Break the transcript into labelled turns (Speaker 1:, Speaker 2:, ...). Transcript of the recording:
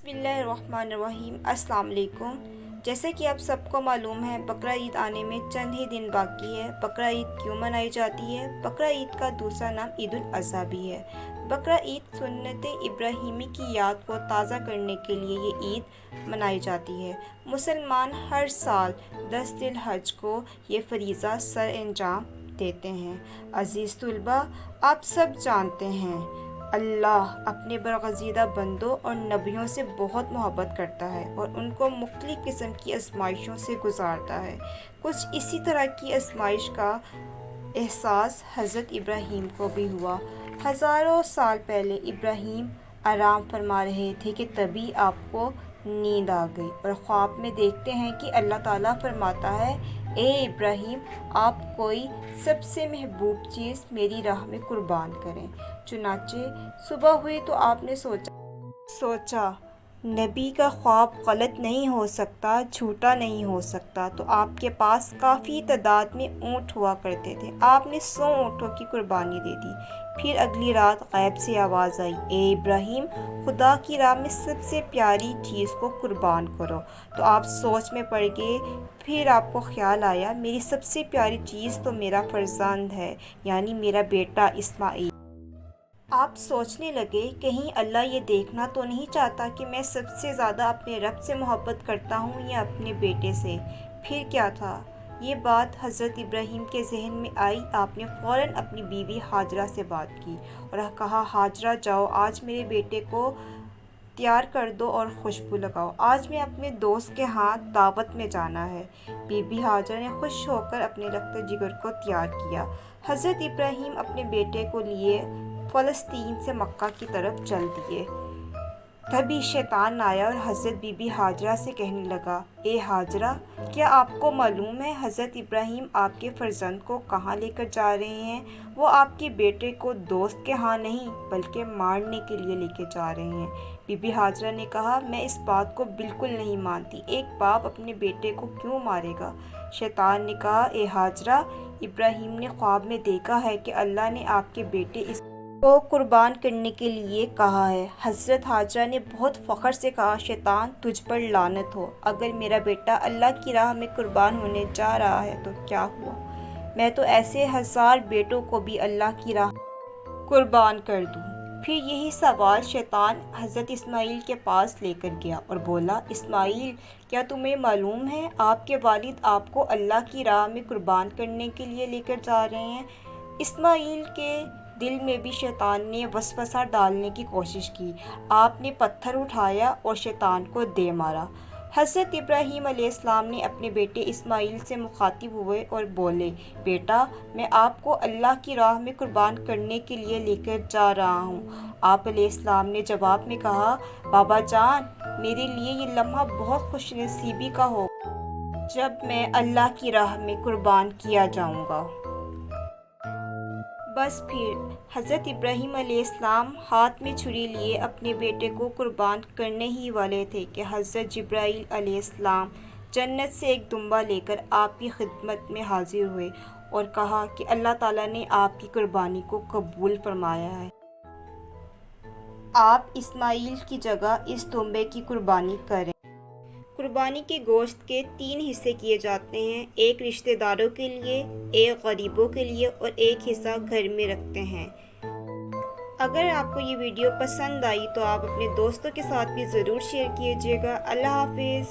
Speaker 1: बिस्मिल्लाहिर्रहमानिर्रहीम। अस्सलाम वालेकुम। जैसे कि आप सबको मालूम है, बकरा ईद आने में चंद ही दिन बाकी है। बकरा ईद क्यों मनाई जाती है? बकरा ईद का दूसरा नाम ईद उल अज़हा भी है। बकरा ईद सुन्नत इब्राहिमी की याद को ताज़ा करने के लिए ये ईद मनाई जाती है। मुसलमान हर साल 10 जिलहज को ये फरीज़ा सर अंजाम देते हैं। अज़ीज़ तुलबा, आप सब जानते हैं अल्लाह अपने बरगज़ीदा बंदों और नबियों से बहुत मोहब्बत करता है और उनको मुख्तलिफ़ किस्म की आज़माइशों से गुजारता है। कुछ इसी तरह की आज़माइश का एहसास हज़रत इब्राहीम को भी हुआ। हज़ारों साल पहले इब्राहीम आराम फरमा रहे थे कि तभी आपको नींद आ गई और ख्वाब में देखते हैं कि अल्लाह ताला फरमाता है, ए इब्राहीम, आप कोई सबसे महबूब चीज़ मेरी राह में कुर्बान करें। चुनाचे सुबह हुई तो आपने सोचा नबी का ख्वाब गलत नहीं हो सकता, झूठा नहीं हो सकता। तो आपके पास काफ़ी तादाद में ऊँट हुआ करते थे। आपने 100 ऊँटों की कुर्बानी दे दी। फिर अगली रात गैब से आवाज़ आई, ए इब्राहीम, खुदा की राह में सबसे प्यारी चीज़ को कुर्बान करो। तो आप सोच में पड़ गए। फिर आपको ख्याल आया, मेरी सबसे प्यारी चीज़ तो मेरा फर्जंद है, यानी मेरा बेटा इस्माइल। आप सोचने लगे, कहीं अल्लाह ये देखना तो नहीं चाहता कि मैं सबसे ज़्यादा अपने रब से मोहब्बत करता हूँ या अपने बेटे से। फिर क्या था? ये बात हज़रत इब्राहीम के जहन में आई। आपने फ़ौरन अपनी बीवी हाजरा से बात की और कहा, हाजरा जाओ, आज मेरे बेटे को तैयार कर दो और खुशबू लगाओ। आज मैं अपने दोस्त के हाथ दावत में जाना है। बीबी हाजरा ने खुश होकर अपने रक्त जिगर को तैयार किया। हज़रत इब्राहीम अपने बेटे को लिए फ़लस्तीन से मक्का की तरफ चल दिए। तभी शैतान आया और हज़रत बीबी हाजरा से कहने लगा, ए हाजरा, क्या आपको मालूम है हज़रत इब्राहीम आपके फ़र्जंद को कहाँ लेकर जा रहे हैं? वो आपके बेटे को दोस्त के यहाँ नहीं बल्कि मारने के लिए लेकर जा रहे हैं। बीबी हाजरा ने कहा, मैं इस बात को बिल्कुल नहीं मानती। एक बाप अपने बेटे को क्यों मारेगा? शैतान ने कहा, ए हाजरा, इब्राहीम ने ख्वाब में देखा है कि अल्लाह ने आपके बेटे को कुर्बान करने के लिए कहा है। हज़रत हाजरा ने बहुत फ़ख्र से कहा, शैतान, तुझ पर लानत हो। अगर मेरा बेटा अल्लाह की राह में कुर्बान होने जा रहा है तो क्या हुआ? मैं तो ऐसे 1000 बेटों को भी अल्लाह की राह कुर्बान कर दूँ। फिर यही सवाल शैतान हज़रत इस्माइल के पास लेकर गया और बोला, इस्माइल, क्या तुम्हें मालूम है आपके वालिद आपको अल्लाह की राह में कुर्बान करने के लिए लेकर जा रहे हैं? इस्माइल के दिल में भी शैतान ने वसवसा डालने की कोशिश की। आपने पत्थर उठाया और शैतान को दे मारा। हज़रत इब्राहीम अलैहिस्सलाम ने अपने बेटे इस्माइल से मुखातिब हुए और बोले, बेटा, मैं आपको अल्लाह की राह में कुर्बान करने के लिए लेकर जा रहा हूँ। आप अलैहिस्सलाम ने जवाब में कहा, बाबा जान, मेरे लिए ये लम्हा बहुत खुशनसीबी का हो जब मैं अल्लाह की राह में कुर्बान किया जाऊँगा। बस फिर हज़रत इब्राहीम अलैहिस्सलाम हाथ में छुरी लिए अपने बेटे को कुर्बान करने ही वाले थे कि हज़रत जिब्राईल अलैहिस्सलाम जन्नत से एक दुम्बा लेकर आपकी खिदमत में हाजिर हुए और कहा कि अल्लाह ताला ने आपकी कुर्बानी को कबूल फरमाया है। आप इस्माइल की जगह इस दुम्बे की कुर्बानी करें। कुर्बानी के गोश्त के 3 हिस्से किए जाते हैं, एक रिश्तेदारों के लिए, एक गरीबों के लिए और एक हिस्सा घर में रखते हैं। अगर आपको ये वीडियो पसंद आई तो आप अपने दोस्तों के साथ भी ज़रूर शेयर कीजिएगा। अल्लाह हाफिज़।